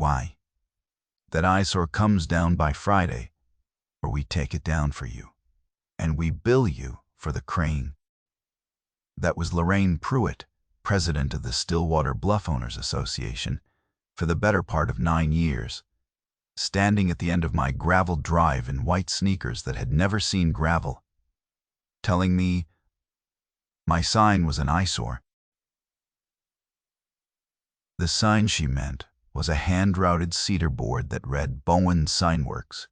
Why? That eyesore comes down by Friday, or we take it down for you, and we bill you for the crane. That was Lorraine Pruitt, president of the Stillwater Bluff Owners Association, for the better part of 9 years, standing at the end of my gravel drive in white sneakers that had never seen gravel, telling me my sign was an eyesore. The sign she meant was a hand-routed cedar board that read Bowen Sign Works,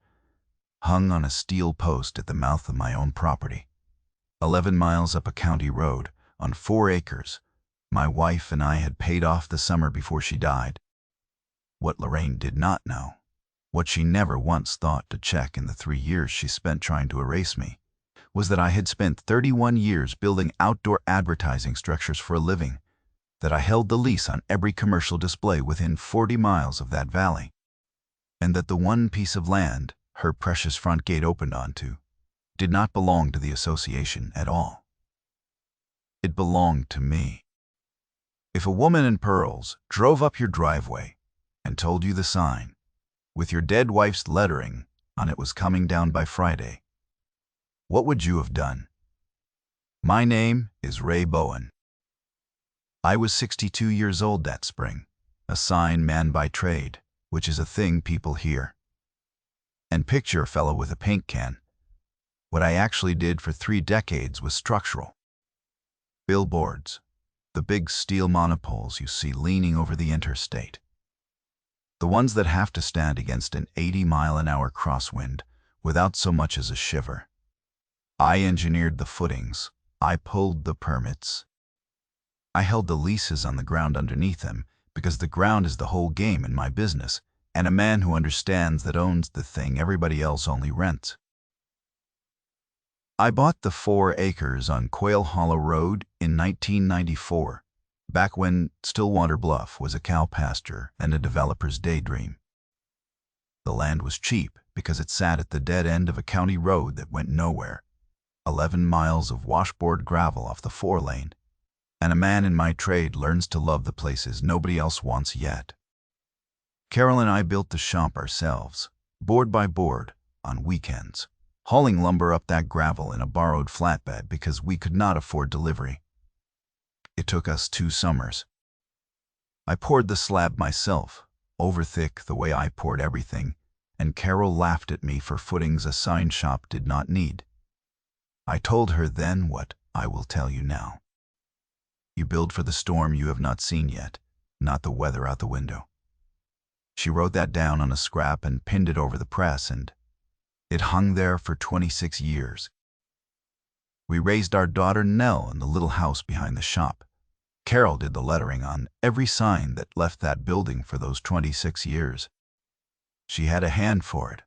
hung on a steel post at the mouth of my own property, 11 miles up a county road, on 4 acres. My wife and I had paid off the summer before she died. What Lorraine did not know, what she never once thought to check in the 3 years she spent trying to erase me, was that I had spent 31 years building outdoor advertising structures for a living, that I held the lease on every commercial display within 40 miles of that valley, and that the one piece of land her precious front gate opened onto did not belong to the association at all. It belonged to me. If a woman in pearls drove up your driveway and told you the sign, with your dead wife's lettering on it, was coming down by Friday, what would you have done? My name is Ray Bowen. I was 62 years old that spring, a sign man by trade, which is a thing people hear. And picture a fellow with a paint can. What I actually did for 3 decades was structural. Billboards, the big steel monopoles you see leaning over the interstate. The ones that have to stand against an 80-mile-an-hour crosswind without so much as a shiver. I engineered the footings. I pulled the permits. I held the leases on the ground underneath them, because the ground is the whole game in my business, and a man who understands that owns the thing everybody else only rents. I bought the 4 acres on Quail Hollow Road in 1994, back when Stillwater Bluff was a cow pasture and a developer's daydream. The land was cheap because it sat at the dead end of a county road that went nowhere, 11 miles of washboard gravel off the 4-lane, and a man in my trade learns to love the places nobody else wants yet. Carol and I built the shop ourselves, board by board, on weekends, hauling lumber up that gravel in a borrowed flatbed because we could not afford delivery. It took us 2 summers. I poured the slab myself, over thick the way I poured everything, and Carol laughed at me for footings a sign shop did not need. I told her then what I will tell you now. You build for the storm you have not seen yet, not the weather out the window. She wrote that down on a scrap and pinned it over the press, and it hung there for 26 years. We raised our daughter Nell in the little house behind the shop. Carol did the lettering on every sign that left that building for those 26 years. She had a hand for it,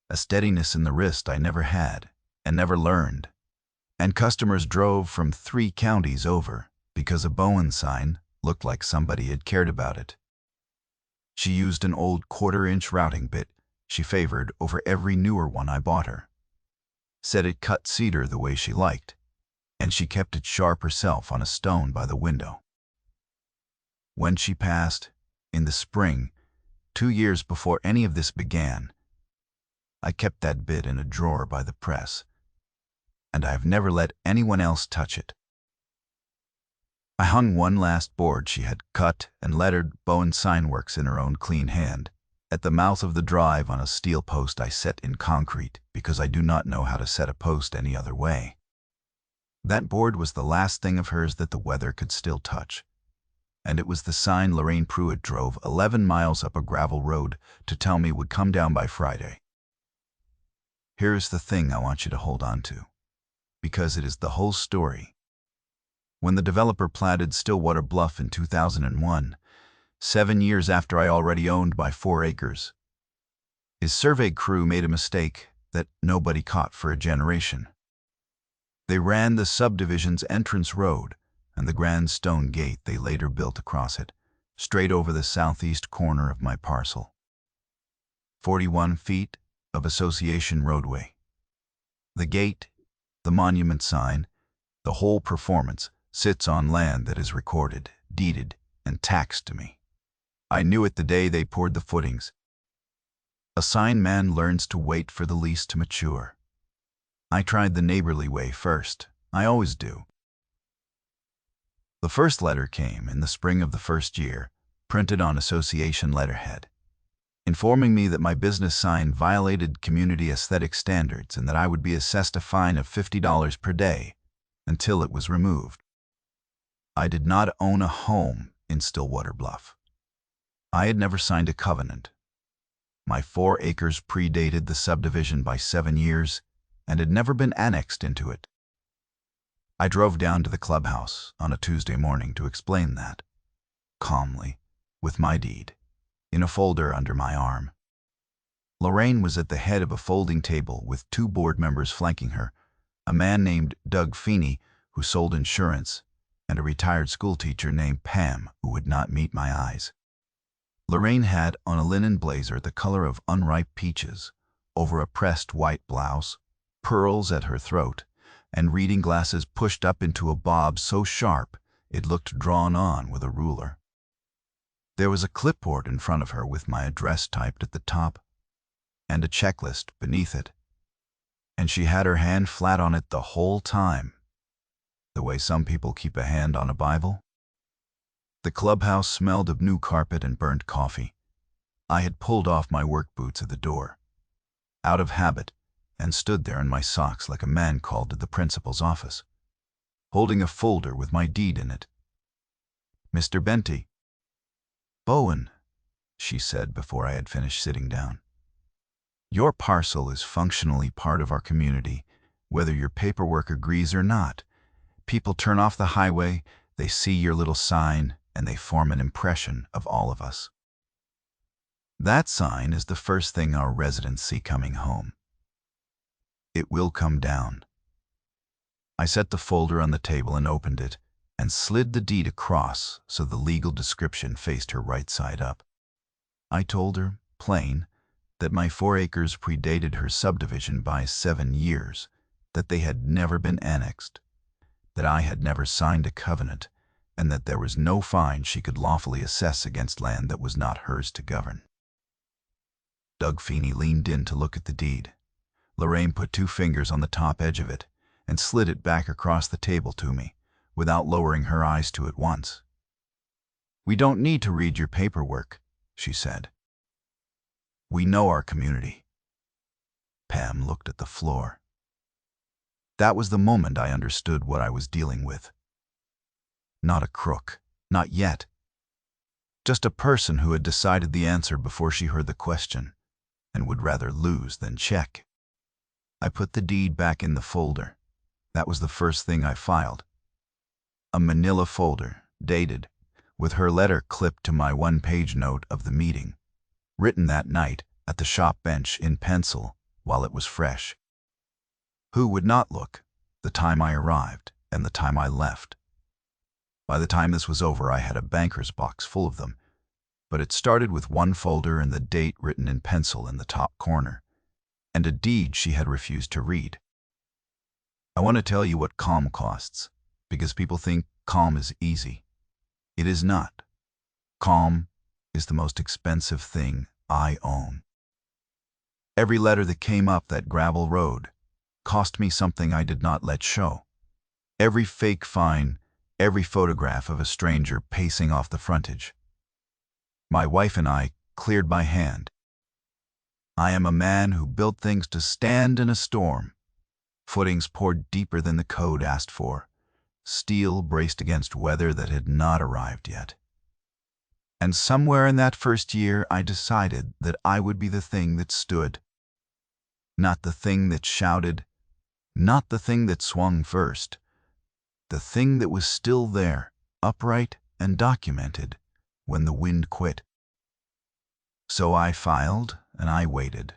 a steadiness in the wrist I never had and never learned, and customers drove from 3 counties over because a Bowen sign looked like somebody had cared about it. She used an old 1/4-inch routing bit she favored over every newer one I bought her. Said it cut cedar the way she liked, and she kept it sharp herself on a stone by the window. When she passed, in the spring, 2 years before any of this began, I kept that bit in a drawer by the press, and I have never let anyone else touch it. I hung one last board she had cut and lettered Bowen Sign Works in her own clean hand, at the mouth of the drive on a steel post I set in concrete because I do not know how to set a post any other way. That board was the last thing of hers that the weather could still touch, and it was the sign Lorraine Pruitt drove 11 miles up a gravel road to tell me would come down by Friday. Here is the thing I want you to hold on to, because it is the whole story. When the developer platted Stillwater Bluff in 2001, 7 years after I already owned my 4 acres, his survey crew made a mistake that nobody caught for a generation. They ran the subdivision's entrance road and the grand stone gate they later built across it, straight over the southeast corner of my parcel. 41 feet of association roadway. The gate, the monument sign, the whole performance sits on land that is recorded, deeded, and taxed to me. I knew it the day they poured the footings. A sign man learns to wait for the lease to mature. I tried the neighborly way first. I always do. The first letter came in the spring of the first year, printed on association letterhead, informing me that my business sign violated community aesthetic standards and that I would be assessed a fine of $50 per day until it was removed. I did not own a home in Stillwater Bluff. I had never signed a covenant. My 4 acres predated the subdivision by 7 years and had never been annexed into it. I drove down to the clubhouse on a Tuesday morning to explain that, calmly, with my deed, in a folder under my arm. Lorraine was at the head of a folding table with 2 board members flanking her, a man named Doug Feeney, who sold insurance, and a retired schoolteacher named Pam, who would not meet my eyes. Lorraine had on a linen blazer the color of unripe peaches, over a pressed white blouse, pearls at her throat, and reading glasses pushed up into a bob so sharp it looked drawn on with a ruler. There was a clipboard in front of her with my address typed at the top, and a checklist beneath it, and she had her hand flat on it the whole time, the way some people keep a hand on a Bible. The clubhouse smelled of new carpet and burnt coffee. I had pulled off my work boots at the door, out of habit, and stood there in my socks like a man called to the principal's office, holding a folder with my deed in it. "Mr. Benty." "Bowen," she said before I had finished sitting down. "Your parcel is functionally part of our community, whether your paperwork agrees or not. People turn off the highway, they see your little sign, and they form an impression of all of us. That sign is the first thing our residents see coming home. It will come down." I set the folder on the table and opened it, and slid the deed across so the legal description faced her right side up. I told her, plain, that my 4 acres predated her subdivision by 7 years, that they had never been annexed, that I had never signed a covenant, and that there was no fine she could lawfully assess against land that was not hers to govern. Doug Feeney leaned in to look at the deed. Lorraine put 2 fingers on the top edge of it and slid it back across the table to me, without lowering her eyes to it once. "We don't need to read your paperwork," she said. "We know our community." Pam looked at the floor. That was the moment I understood what I was dealing with. Not a crook, not yet. Just a person who had decided the answer before she heard the question, and would rather lose than check. I put the deed back in the folder. That was the first thing I filed. A manila folder, dated, with her letter clipped to my 1-page note of the meeting, written that night at the shop bench in pencil while it was fresh. Who would not look, the time I arrived and the time I left? By the time this was over, I had a banker's box full of them, but it started with 1 folder and the date written in pencil in the top corner, and a deed she had refused to read. I want to tell you what calm costs, because people think calm is easy. It is not. Calm is the most expensive thing I own. Every letter that came up that gravel road cost me something I did not let show. Every fake fine, every photograph of a stranger pacing off the frontage. My wife and I cleared by hand. I am a man who built things to stand in a storm. Footings poured deeper than the code asked for. Steel braced against weather that had not arrived yet. And somewhere in that first year I decided that I would be the thing that stood. Not the thing that shouted, not the thing that swung first. The thing that was still there, upright and documented, when the wind quit. So I filed, and I waited,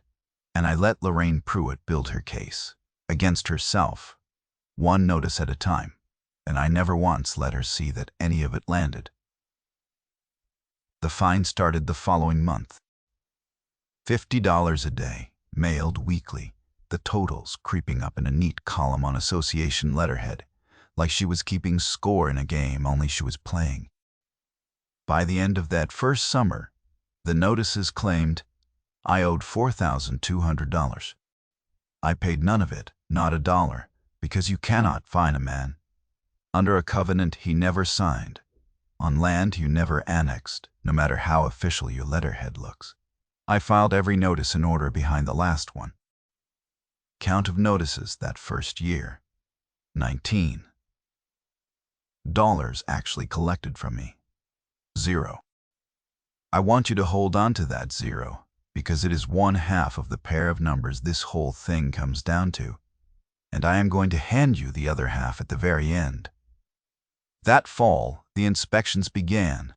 and I let Lorraine Pruitt build her case, against herself, 1 notice at a time, and I never once let her see that any of it landed. The fine started the following month. $50 a day, mailed weekly, the totals creeping up in a neat column on association letterhead, like she was keeping score in a game only she was playing. By the end of that first summer, the notices claimed I owed $4,200. I paid none of it, not a dollar, because you cannot fine a man. Under a covenant he never signed, on land you never annexed, no matter how official your letterhead looks. I filed every notice in order behind the last one. Count of notices that first year, $19 actually collected from me. 0. I want you to hold on to that 0, because it is one half of the pair of numbers this whole thing comes down to, and I am going to hand you the other half at the very end. That fall, the inspections began.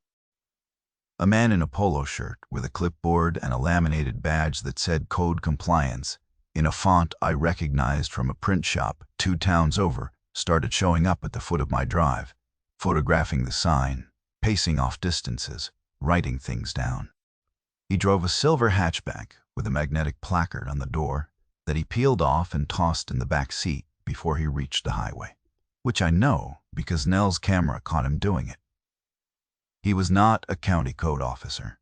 A man in a polo shirt with a clipboard and a laminated badge that said Code Compliance, in a font I recognized from a print shop 2 towns over, started showing up at the foot of my drive, photographing the sign, pacing off distances, writing things down. He drove a silver hatchback with a magnetic placard on the door that he peeled off and tossed in the back seat before he reached the highway, which I know because Nell's camera caught him doing it. He was not a county code officer.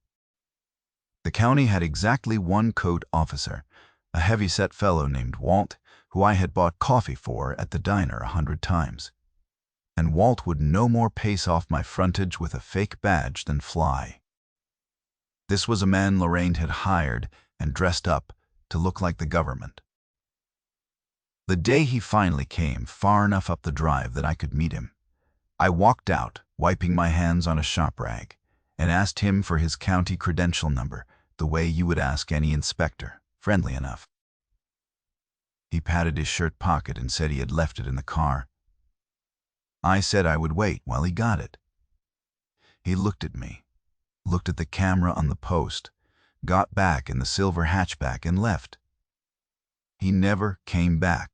The county had exactly one code officer, a heavy-set fellow named Walt, who I had bought coffee for at the diner 100 times. And Walt would no more pace off my frontage with a fake badge than fly. This was a man Lorraine had hired and dressed up to look like the government. The day he finally came far enough up the drive that I could meet him, I walked out, wiping my hands on a shop rag, and asked him for his county credential number, the way you would ask any inspector, friendly enough. He patted his shirt pocket and said he had left it in the car. I said I would wait while he got it. He looked at me, looked at the camera on the post, got back in the silver hatchback and left. He never came back.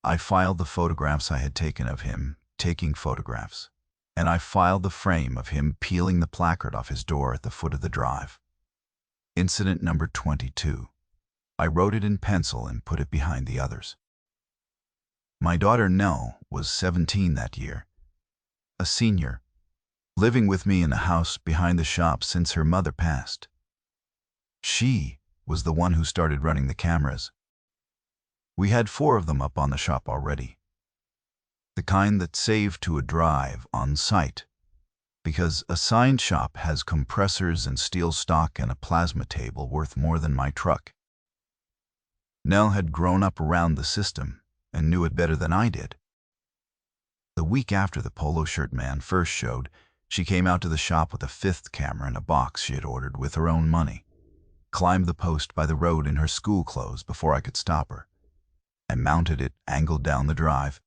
I filed the photographs I had taken of him taking photographs, and I filed the frame of him peeling the placard off his door at the foot of the drive. Incident number 22. I wrote it in pencil and put it behind the others. My daughter Nell was 17 that year, a senior, living with me in a house behind the shop since her mother passed. She was the one who started running the cameras. We had 4 of them up on the shop already. The kind that save to a drive on site, because a sign shop has compressors and steel stock and a plasma table worth more than my truck. Nell had grown up around the system and knew it better than I did. The week after the polo shirt man first showed, she came out to the shop with a 5th camera in a box she had ordered with her own money, climbed the post by the road in her school clothes before I could stop her, and mounted it angled down the drive.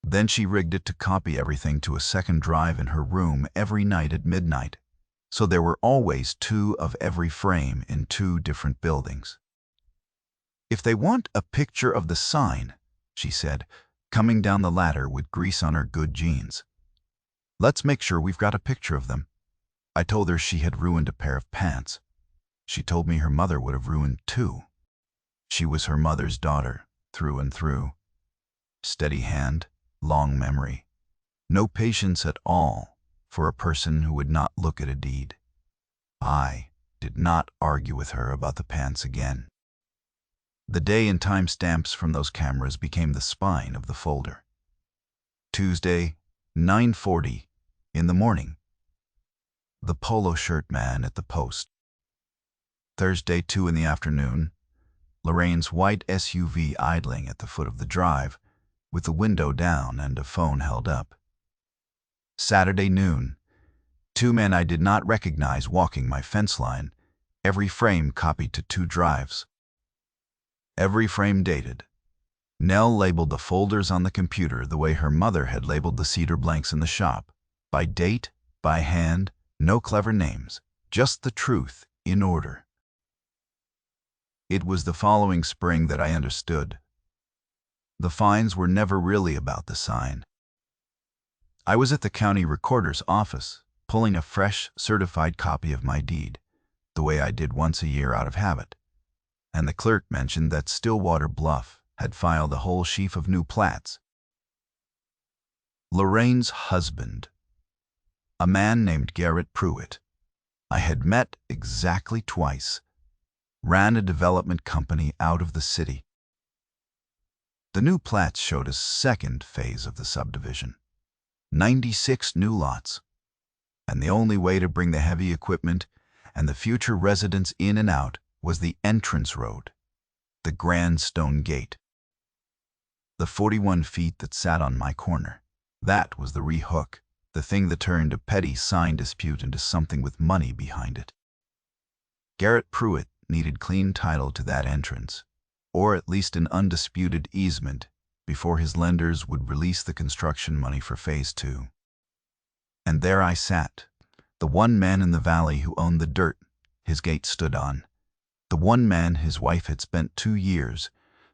Then she rigged it to copy everything to a second drive in her room every night at midnight, so there were always 2 of every frame in 2 different buildings. "If they want a picture of the sign," she said, coming down the ladder with grease on her good jeans, "let's make sure we've got a picture of them." I told her she had ruined a pair of pants. She told me her mother would have ruined 2. She was her mother's daughter, through and through. Steady hand, long memory, no patience at all for a person who would not look at a deed. I did not argue with her about the pants again. The day and time stamps from those cameras became the spine of the folder. Tuesday, 9:40 in the morning. The polo shirt man at the post. Thursday, 2 in the afternoon. Lorraine's white SUV idling at the foot of the drive, with the window down and a phone held up. Saturday noon. 2 men I did not recognize walking my fence line, every frame copied to 2 drives. Every frame dated. Nell labeled the folders on the computer the way her mother had labeled the cedar blanks in the shop, by date, by hand, no clever names, just the truth in order. It was the following spring that I understood. The fines were never really about the sign. I was at the county recorder's office, pulling a fresh, certified copy of my deed, the way I did once a year out of habit, and the clerk mentioned that Stillwater Bluff had filed a whole sheaf of new plats. Lorraine's husband. A man named Garrett Pruitt. I had met exactly twice. Ran a development company out of the city. The new plats showed a second phase of the subdivision. 96 new lots. And the only way to bring the heavy equipment and the future residents in and out was the entrance road, the grand stone gate. The 41 feet that sat on my corner. That was the rehook, the thing that turned a petty sign dispute into something with money behind it. Garrett Pruitt needed clean title to that entrance, or at least an undisputed easement before his lenders would release the construction money for Phase 2. And there I sat, the one man in the valley who owned the dirt his gate stood on, the one man his wife had spent 2 years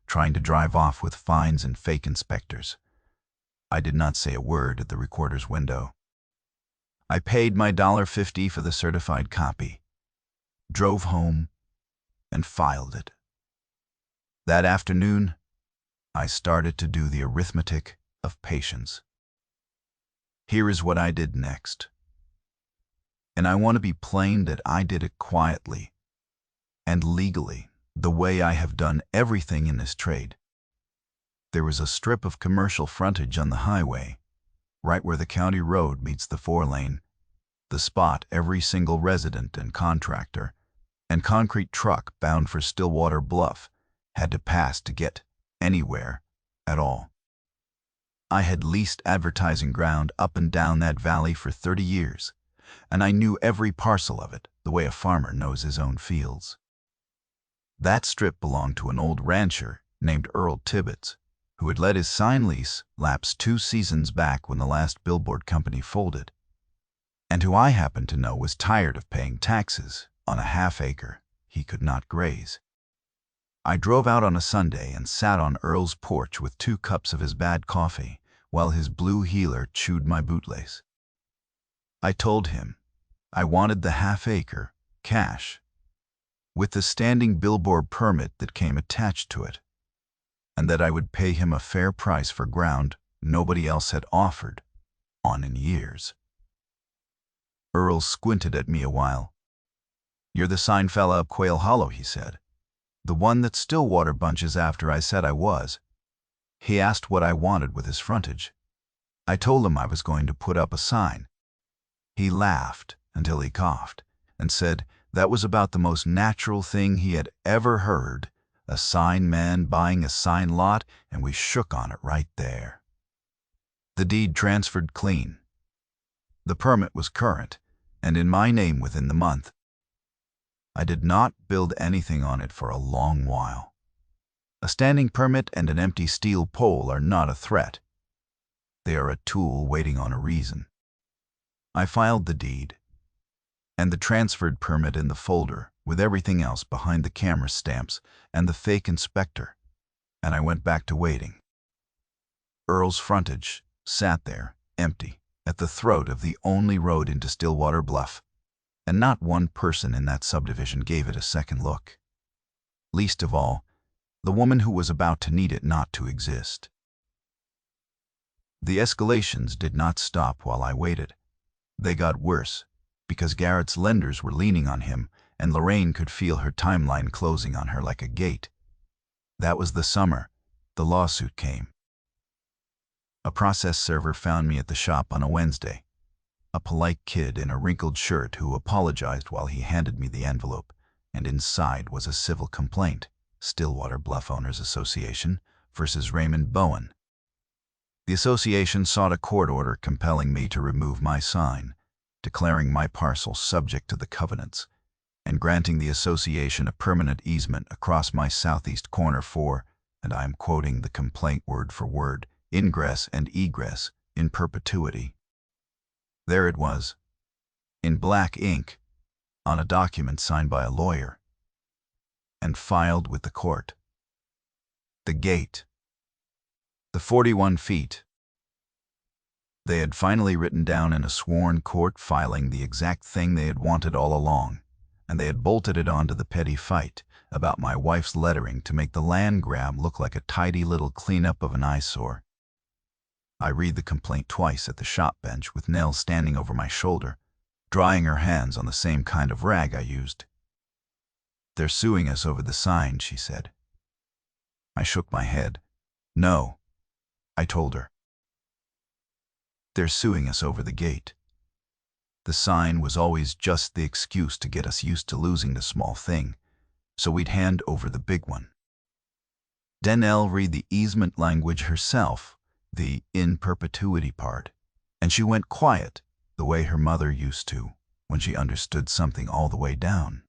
trying to drive off with fines and fake inspectors. I did not say a word at the recorder's window. I paid my $1.50 for the certified copy, drove home, and filed it. That afternoon, I started to do the arithmetic of patience. Here is what I did next. And I want to be plain that I did it quietly and legally, the way I have done everything in this trade. There was a strip of commercial frontage on the highway, right where the county road meets the 4-lane, the spot every single resident and contractor and concrete truck bound for Stillwater Bluff had to pass to get anywhere at all. I had leased advertising ground up and down that valley for 30 years, and I knew every parcel of it the way a farmer knows his own fields. That strip belonged to an old rancher named Earl Tibbetts, who had let his sign lease lapse 2 seasons back when the last Billboard company folded, and who I happened to know was tired of paying taxes on a half-acre he could not graze. I drove out on a Sunday and sat on Earl's porch with 2 cups of his bad coffee while his blue heeler chewed my bootlace. I told him I wanted the half-acre cash, with the standing Billboard permit that came attached to it, and that I would pay him a fair price for ground nobody else had offered on in years. Earl squinted at me a while. "You're the sign fella up Quail Hollow," he said. "The one that Stillwater bunches after I said I was." He asked what I wanted with his frontage. I told him I was going to put up a sign. He laughed until he coughed and said that was about the most natural thing he had ever heard, a sign man buying a sign lot, and we shook on it right there. The deed transferred clean. The permit was current and in my name within the month. I did not build anything on it for a long while. A standing permit and an empty steel pole are not a threat. They are a tool waiting on a reason. I filed the deed and the transferred permit in the folder with everything else behind the camera stamps and the fake inspector, and I went back to waiting. Earl's frontage sat there, empty, at the throat of the only road into Stillwater Bluff, and not one person in that subdivision gave it a second look. Least of all, the woman who was about to need it not to exist. The escalations did not stop while I waited. They got worse, because Garrett's lenders were leaning on him, and Lorraine could feel her timeline closing on her like a gate. That was the summer the lawsuit came. A process server found me at the shop on a Wednesday, a polite kid in a wrinkled shirt who apologized while he handed me the envelope, and inside was a civil complaint, Stillwater Bluff Owners Association versus Raymond Bowen. The association sought a court order compelling me to remove my sign, declaring my parcel subject to the covenants, and granting the association a permanent easement across my southeast corner for, and I am quoting the complaint word for word, ingress and egress in perpetuity. There it was, in black ink, on a document signed by a lawyer, and filed with the court. The gate. The 41 feet. They had finally written down in a sworn court filing the exact thing they had wanted all along, and they had bolted it onto the petty fight about my wife's lettering to make the land grab look like a tidy little cleanup of an eyesore. I read the complaint twice at the shop bench with Nell standing over my shoulder, drying her hands on the same kind of rag I used. "They're suing us over the sign," she said. I shook my head. "No," I told her. "They're suing us over the gate. The sign was always just the excuse to get us used to losing the small thing, so we'd hand over the big one." Then Nell read the easement language herself, the in perpetuity part, and she went quiet the way her mother used to when she understood something all the way down.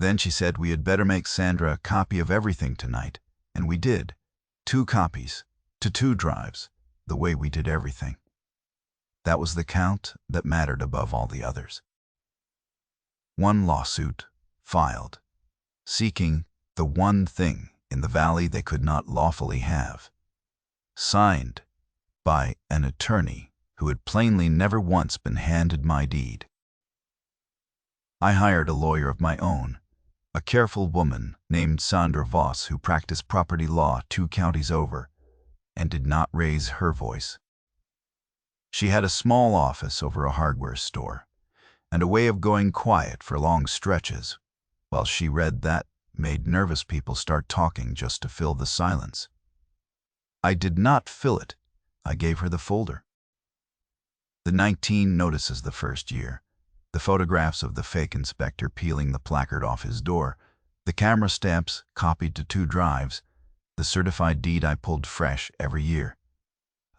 Then she said we had better make Sandra a copy of everything tonight, and we did. 2 copies, to 2 drives, the way we did everything. That was the count that mattered above all the others. 1 lawsuit filed, seeking the one thing in the valley they could not lawfully have, signed by an attorney who had plainly never once been handed my deed. I hired a lawyer of my own, a careful woman named Sandra Voss who practiced property law 2 counties over and did not raise her voice. She had a small office over a hardware store and a way of going quiet for long stretches while she read that made nervous people start talking just to fill the silence. I did not fill it. I gave her the folder. The 19 notices the first year, the photographs of the fake inspector peeling the placard off his door, the camera stamps copied to 2 drives, the certified deed I pulled fresh every year,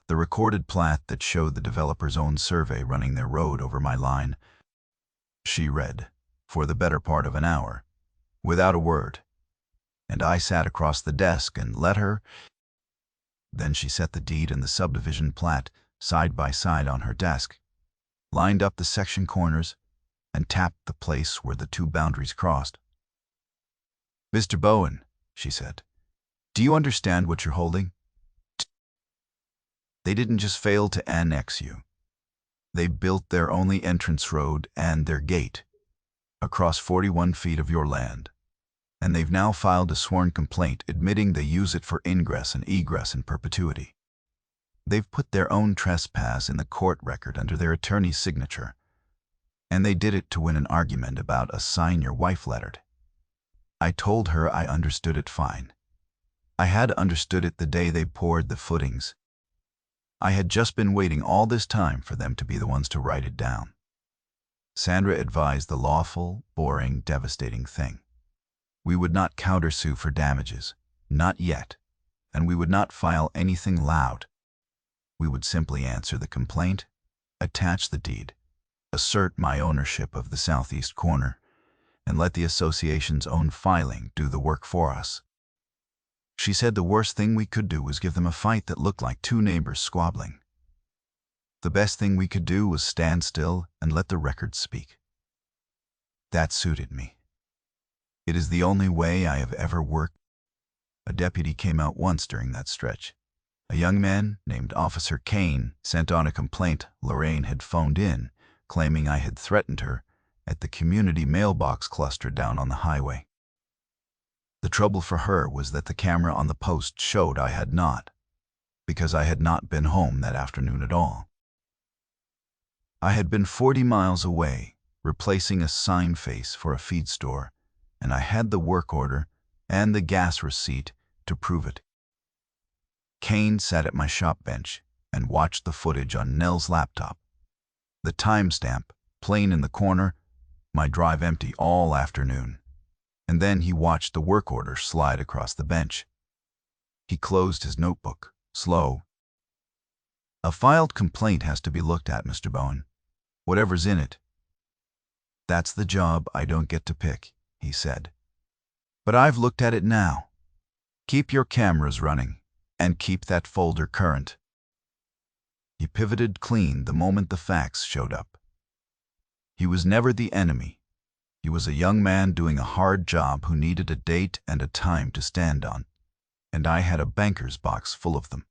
the recorded plat that showed the developer's own survey running their road over my line. She read for the better part of an hour, without a word, and I sat across the desk and let her. Then she set the deed and the subdivision plat side by side on her desk, lined up the section corners, and tapped the place where the 2 boundaries crossed. "Mr. Bowen," she said, "do you understand what you're holding? They didn't just fail to annex you. They built their only entrance road and their gate across 41 feet of your land, and they've now filed a sworn complaint admitting they use it for ingress and egress in perpetuity. They've put their own trespass in the court record under their attorney's signature, and they did it to win an argument about a sign your wife lettered." I told her I understood it fine. I had understood it the day they poured the footings. I had just been waiting all this time for them to be the ones to write it down. Sandra advised the lawful, boring, devastating thing. We would not countersue for damages, not yet, and we would not file anything loud. We would simply answer the complaint, attach the deed, assert my ownership of the southeast corner, and let the association's own filing do the work for us. She said the worst thing we could do was give them a fight that looked like 2 neighbors squabbling. The best thing we could do was stand still and let the record speak. That suited me. It is the only way I have ever worked. A deputy came out once during that stretch. A young man named Officer Kane sent on a complaint Lorraine had phoned in, claiming I had threatened her at the community mailbox cluster down on the highway. The trouble for her was that the camera on the post showed I had not, because I had not been home that afternoon at all. I had been 40 miles away, replacing a sign face for a feed store, and I had the work order and the gas receipt to prove it. Kane sat at my shop bench and watched the footage on Nell's laptop. The timestamp, plain in the corner, my drive empty all afternoon. And then he watched the work order slide across the bench. He closed his notebook, slow. "A filed complaint has to be looked at, Mr. Bowen. Whatever's in it. That's the job I don't get to pick," he said. "But I've looked at it now. Keep your cameras running, and keep that folder current." He pivoted clean the moment the facts showed up. He was never the enemy. He was a young man doing a hard job who needed a date and a time to stand on, and I had a banker's box full of them.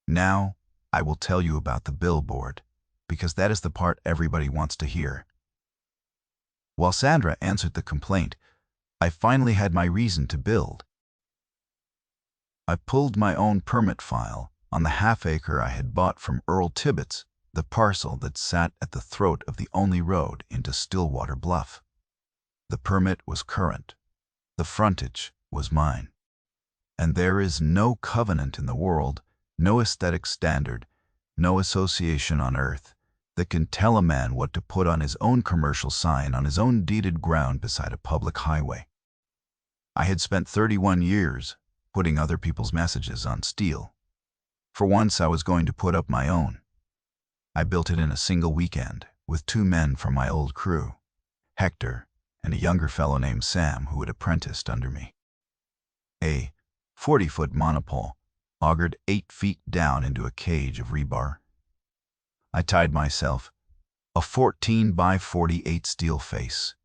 Now, I will tell you about the billboard, because that is the part everybody wants to hear. While Sandra answered the complaint, I finally had my reason to build. I pulled my own permit file on the half-acre I had bought from Earl Tibbets, the parcel that sat at the throat of the only road into Stillwater Bluff. The permit was current. The frontage was mine. And there is no covenant in the world, no aesthetic standard, no association on earth that can tell a man what to put on his own commercial sign on his own deeded ground beside a public highway. I had spent 31 years putting other people's messages on steel. For once I was going to put up my own. I built it in a single weekend with 2 men from my old crew, Hector and a younger fellow named Sam who had apprenticed under me. A 40-foot monopole augured 8 feet down into a cage of rebar. I tied myself a 14 by 48 steel face.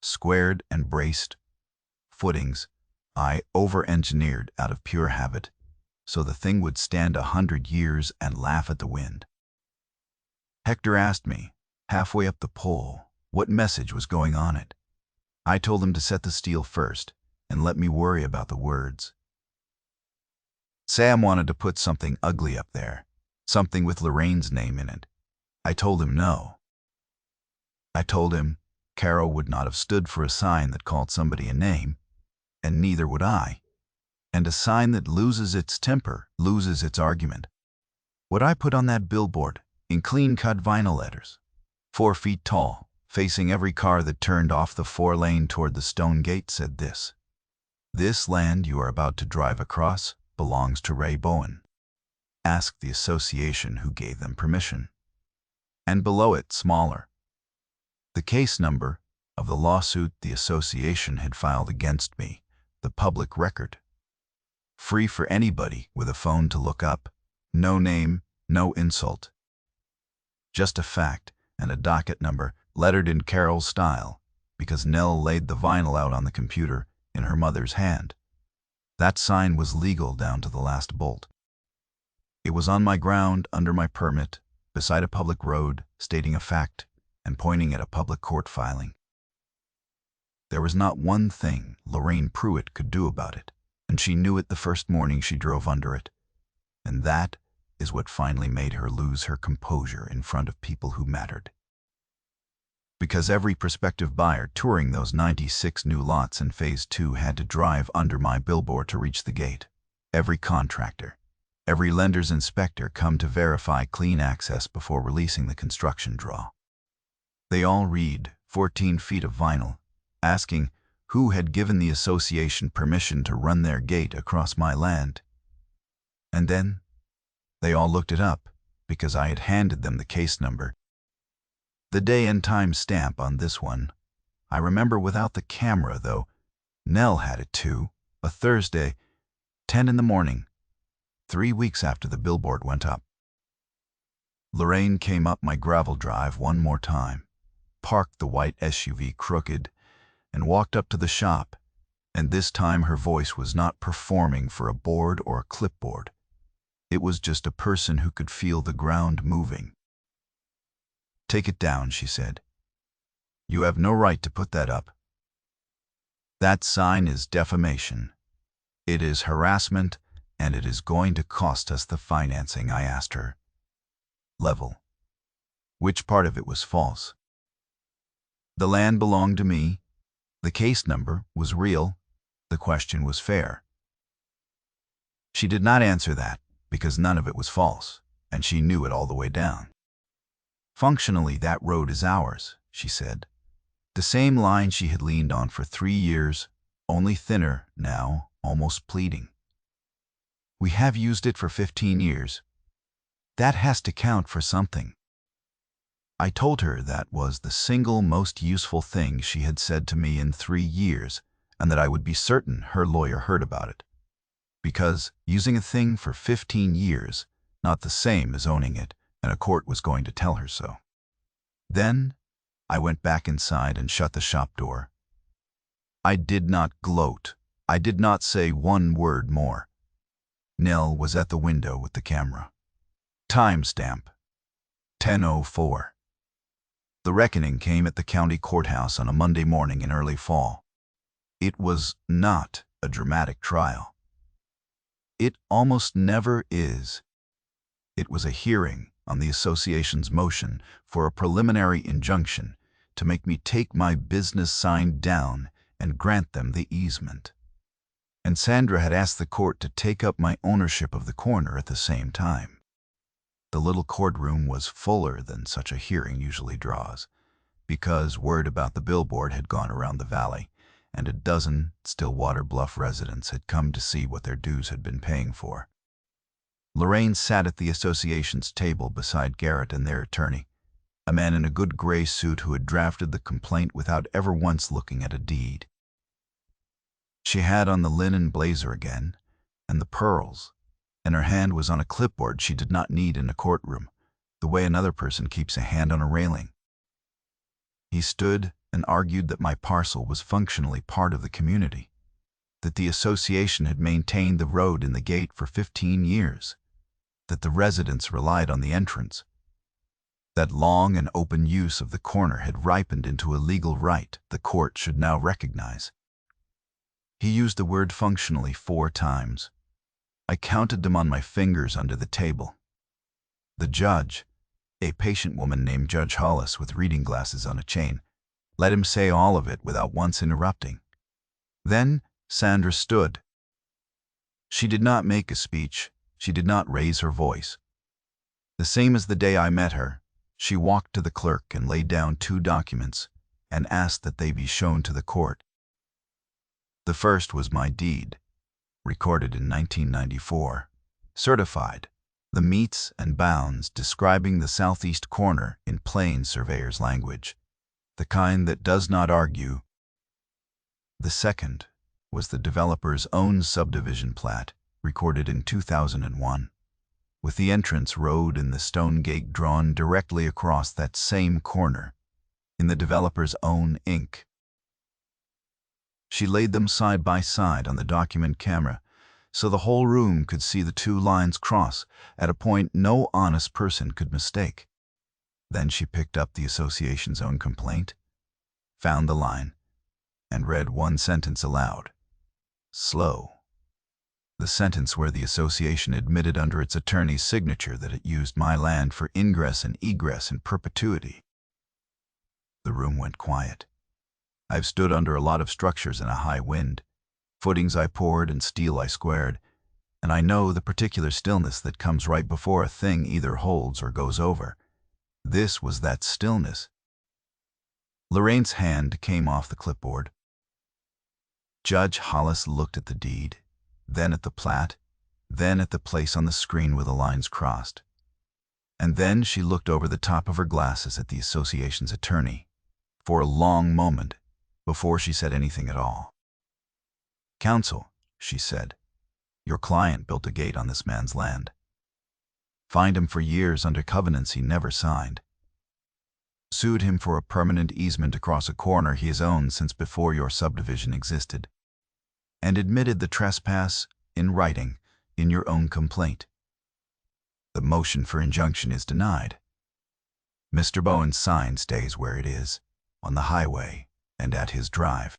Squared and braced footings I over-engineered out of pure habit, so the thing would stand 100 years and laugh at the wind. Hector asked me, halfway up the pole, what message was going on it. I told him to set the steel first and let me worry about the words. Sam wanted to put something ugly up there, something with Lorraine's name in it. I told him no. I told him Carol would not have stood for a sign that called somebody a name, and neither would I. And a sign that loses its temper loses its argument. What I put on that billboard, in clean-cut vinyl letters, 4 feet tall, facing every car that turned off the 4-lane toward the stone gate, said this: "This land you are about to drive across belongs to Ray Bowen. Ask the association who gave them permission." And below it, smaller, the case number of the lawsuit the association had filed against me, the public record. Free for anybody with a phone to look up. No name, no insult. Just a fact and a docket number lettered in Carol's style because Nell laid the vinyl out on the computer in her mother's hand. That sign was legal down to the last bolt. It was on my ground, under my permit, beside a public road, stating a fact and pointing at a public court filing. There was not one thing Lorraine Pruitt could do about it, and she knew it the first morning she drove under it. And that is what finally made her lose her composure in front of people who mattered. Because every prospective buyer touring those 96 new lots in Phase 2 had to drive under my billboard to reach the gate. Every contractor, every lender's inspector come to verify clean access before releasing the construction draw. They all read 14 feet of vinyl, asking who had given the association permission to run their gate across my land. And then they all looked it up because I had handed them the case number. The day and time stamp on this one, I remember without the camera, though. Nell had it too, a Thursday, 10 in the morning, 3 weeks after the billboard went up. Lorraine came up my gravel drive one more time, parked the white SUV crooked, and walked up to the shop, and this time her voice was not performing for a board or a clipboard. It was just a person who could feel the ground moving. "Take it down," she said. "You have no right to put that up. That sign is defamation. It is harassment, and it is going to cost us the financing." I asked her. Level. Which part of it was false? The land belonged to me. The case number was real. The question was fair. She did not answer that because none of it was false, and she knew it all the way down. "Functionally, that road is ours," she said. The same line she had leaned on for 3 years, only thinner now, almost pleading. "We have used it for 15 years. That has to count for something." I told her that was the single most useful thing she had said to me in 3 years, and that I would be certain her lawyer heard about it. Because using a thing for 15 years, not the same as owning it, and a court was going to tell her so. Then I went back inside and shut the shop door. I did not gloat. I did not say one word more. Nell was at the window with the camera. Timestamp: 10:04. The reckoning came at the county courthouse on a Monday morning in early fall. It was not a dramatic trial. It almost never is. It was a hearing on the association's motion for a preliminary injunction to make me take my business sign down and grant them the easement. And Sandra had asked the court to take up my ownership of the corner at the same time. The little courtroom was fuller than such a hearing usually draws, because word about the billboard had gone around the valley, and a dozen Stillwater Bluff residents had come to see what their dues had been paying for. Lorraine sat at the association's table beside Garrett and their attorney, a man in a good gray suit who had drafted the complaint without ever once looking at a deed. She had on the linen blazer again, and the pearls, and her hand was on a clipboard she did not need in a courtroom, the way another person keeps a hand on a railing. He stood and argued that my parcel was functionally part of the community, that the association had maintained the road and the gate for 15 years, that the residents relied on the entrance, that long and open use of the corner had ripened into a legal right the court should now recognize. He used the word functionally 4 times. I counted them on my fingers under the table. The judge, a patient woman named Judge Hollis with reading glasses on a chain, let him say all of it without once interrupting. Then Sandra stood. She did not make a speech. She did not raise her voice. The same as the day I met her, she walked to the clerk and laid down 2 documents and asked that they be shown to the court. The first was my deed, recorded in 1994, certified, the metes and bounds describing the southeast corner in plain surveyor's language, the kind that does not argue. The second was the developer's own subdivision plat, recorded in 2001, with the entrance road and the stone gate drawn directly across that same corner, in the developer's own ink. She laid them side by side on the document camera, so the whole room could see the 2 lines cross at a point no honest person could mistake. Then she picked up the association's own complaint, found the line, and read 1 sentence aloud. Slow. The sentence where the association admitted under its attorney's signature that it used my land for ingress and egress in perpetuity. The room went quiet. I've stood under a lot of structures in a high wind. Footings I poured and steel I squared, and I know the particular stillness that comes right before a thing either holds or goes over. This was that stillness. Lorraine's hand came off the clipboard. Judge Hollis looked at the deed, then at the plat, then at the place on the screen where the lines crossed. And then she looked over the top of her glasses at the association's attorney for a long moment before she said anything at all. "Counsel," she said, "your client built a gate on this man's land. Fined him for years under covenants he never signed. Sued him for a permanent easement across a corner he has owned since before your subdivision existed, and admitted the trespass in writing in your own complaint. The motion for injunction is denied. Mr. Bowen's sign stays where it is, on the highway and at his drive.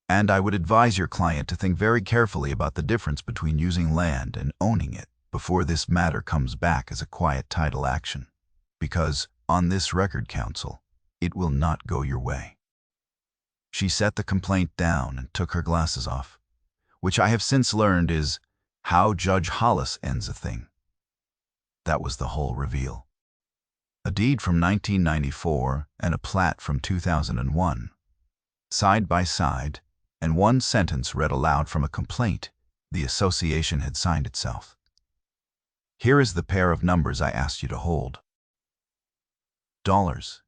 And I would advise your client to think very carefully about the difference between using land and owning it before this matter comes back as a quiet title action, because on this record, counsel, it will not go your way." She set the complaint down and took her glasses off, which I have since learned is how Judge Hollis ends a thing. That was the whole reveal. A deed from 1994 and a plat from 2001, side by side, and 1 sentence read aloud from a complaint the association had signed itself. Here is the pair of numbers I asked you to hold. Dollars.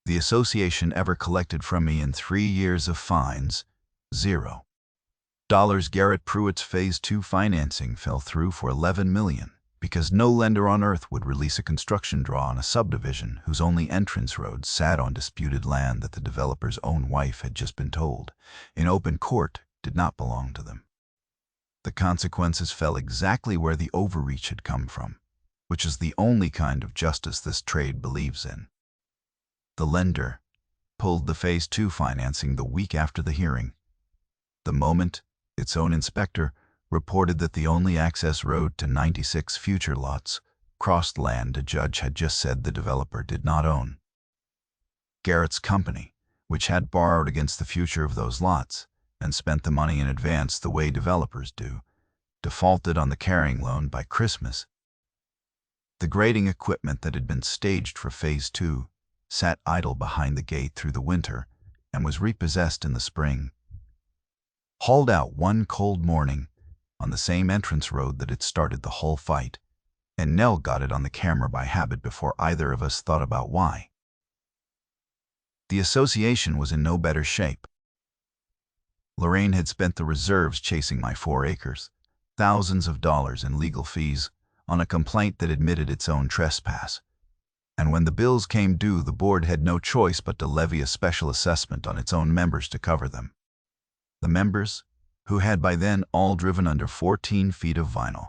The association ever collected from me in 3 years of fines, $0. Garrett Pruitt's Phase 2 financing fell through for $11 million. Because no lender on earth would release a construction draw on a subdivision whose only entrance road sat on disputed land that the developer's own wife had just been told, in open court, did not belong to them. The consequences fell exactly where the overreach had come from, which is the only kind of justice this trade believes in. The lender pulled the Phase 2 financing the week after the hearing, the moment its own inspector reported that the only access road to 96 future lots crossed land a judge had just said the developer did not own. Garrett's company, which had borrowed against the future of those lots and spent the money in advance the way developers do, defaulted on the carrying loan by Christmas. The grading equipment that had been staged for Phase 2 sat idle behind the gate through the winter and was repossessed in the spring. Hauled out one cold morning on the same entrance road that had started the whole fight, and Nell got it on the camera by habit before either of us thought about why. The association was in no better shape. Lorraine had spent the reserves chasing my 4 acres, thousands of dollars in legal fees, on a complaint that admitted its own trespass. And when the bills came due, the board had no choice but to levy a special assessment on its own members to cover them. The members, who had by then all driven under 14 feet of vinyl,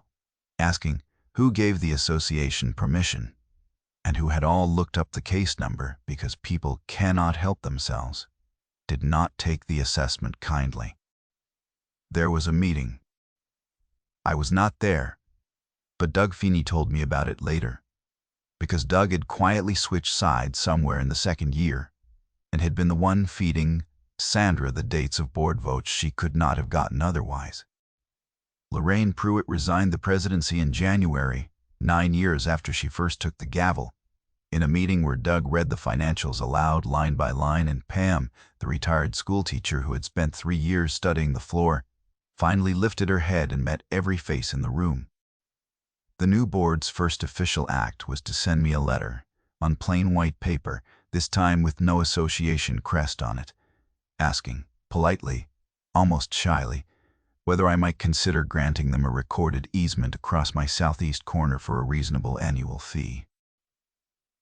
asking who gave the association permission, and who had all looked up the case number because people cannot help themselves, did not take the assessment kindly. There was a meeting. I was not there, but Doug Feeney told me about it later, because Doug had quietly switched sides somewhere in the second year and had been the one feeding Sandra the dates of board votes she could not have gotten otherwise. Lorraine Pruitt resigned the presidency in January, 9 years after she first took the gavel, in a meeting where Doug read the financials aloud line by line, and Pam, the retired schoolteacher who had spent 3 years studying the floor, finally lifted her head and met every face in the room. The new board's first official act was to send me a letter, on plain white paper, this time with no association crest on it, asking, politely, almost shyly, whether I might consider granting them a recorded easement across my southeast corner for a reasonable annual fee.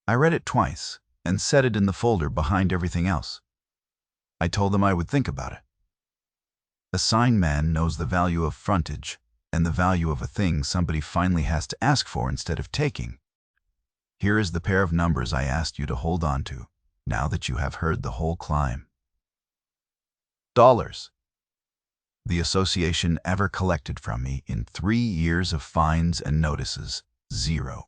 I read it twice and set it in the folder behind everything else. I told them I would think about it. A sign man knows the value of frontage and the value of a thing somebody finally has to ask for instead of taking. Here is the pair of numbers I asked you to hold on to, now that you have heard the whole climb. Dollars. The association ever collected from me in 3 years of fines and notices, $0.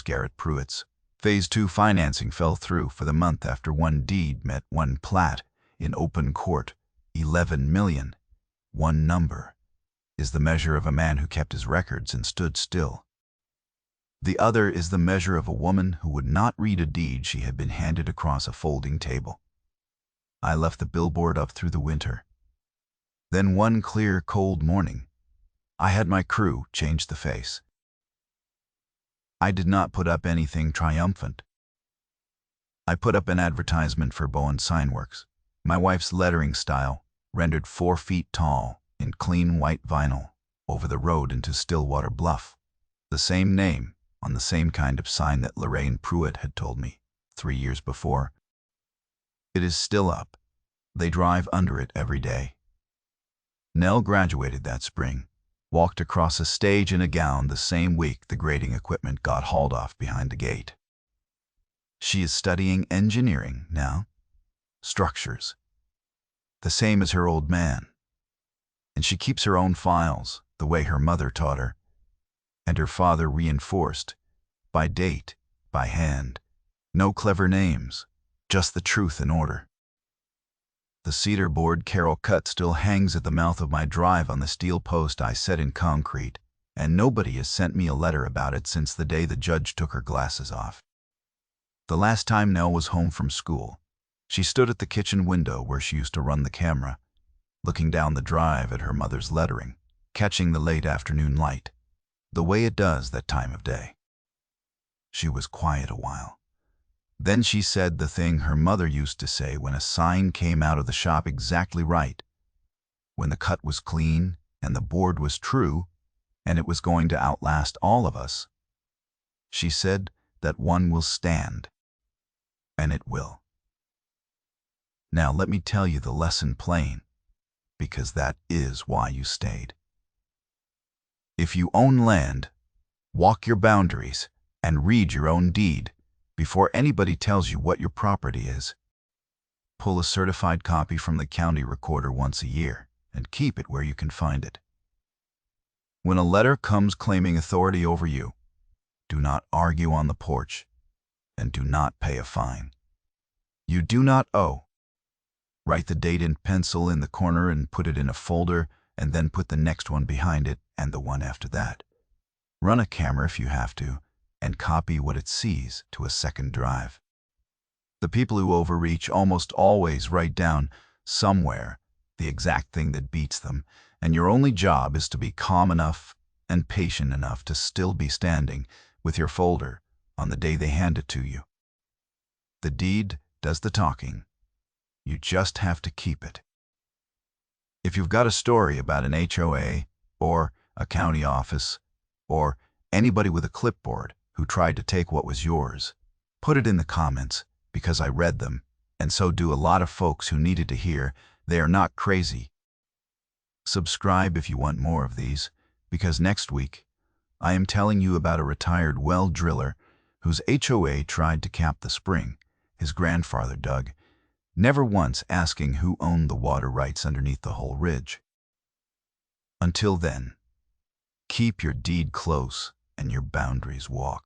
Garrett Pruitt's Phase 2 financing fell through for the month after one deed met one plat in open court, 11 million. One number is the measure of a man who kept his records and stood still. The other is the measure of a woman who would not read a deed she had been handed across a folding table. I left the billboard up through the winter. Then one clear, cold morning, I had my crew change the face. I did not put up anything triumphant. I put up an advertisement for Bowen Signworks, my wife's lettering style, rendered 4 feet tall in clean white vinyl, over the road into Stillwater Bluff, the same name on the same kind of sign that Lorraine Pruitt had told me 3 years before. It is still up. They drive under it every day. Nell graduated that spring, walked across a stage in a gown the same week the grading equipment got hauled off behind the gate. She is studying engineering now, structures, the same as her old man. And she keeps her own files, the way her mother taught her, and her father reinforced, by date, by hand. No clever names, just the truth in order. The cedar board Carol cut still hangs at the mouth of my drive on the steel post I set in concrete, and nobody has sent me a letter about it since the day the judge took her glasses off. The last time Nell was home from school, she stood at the kitchen window where she used to run the camera, looking down the drive at her mother's lettering, catching the late afternoon light, the way it does that time of day. She was quiet a while. Then she said the thing her mother used to say when a sign came out of the shop exactly right, when the cut was clean and the board was true and it was going to outlast all of us. She said that one will stand, and it will. Now let me tell you the lesson plain, because that is why you stayed. If you own land, walk your boundaries and read your own deed before anybody tells you what your property is. Pull a certified copy from the county recorder once a year and keep it where you can find it. When a letter comes claiming authority over you, do not argue on the porch and do not pay a fine. You do not owe. Write the date in pencil in the corner and put it in a folder, and then put the next one behind it and the one after that. Run a camera if you have to, and copy what it sees to a second drive. The people who overreach almost always write down somewhere the exact thing that beats them, and your only job is to be calm enough and patient enough to still be standing with your folder on the day they hand it to you. The deed does the talking. You just have to keep it. If you've got a story about an HOA or a county office or anybody with a clipboard who tried to take what was yours, put it in the comments, because I read them, and so do a lot of folks who needed to hear they are not crazy. Subscribe if you want more of these, because next week I am telling you about a retired well driller whose HOA tried to cap the spring his grandfather dug, never once asking who owned the water rights underneath the whole ridge. Until then, keep your deed close and your boundaries walk.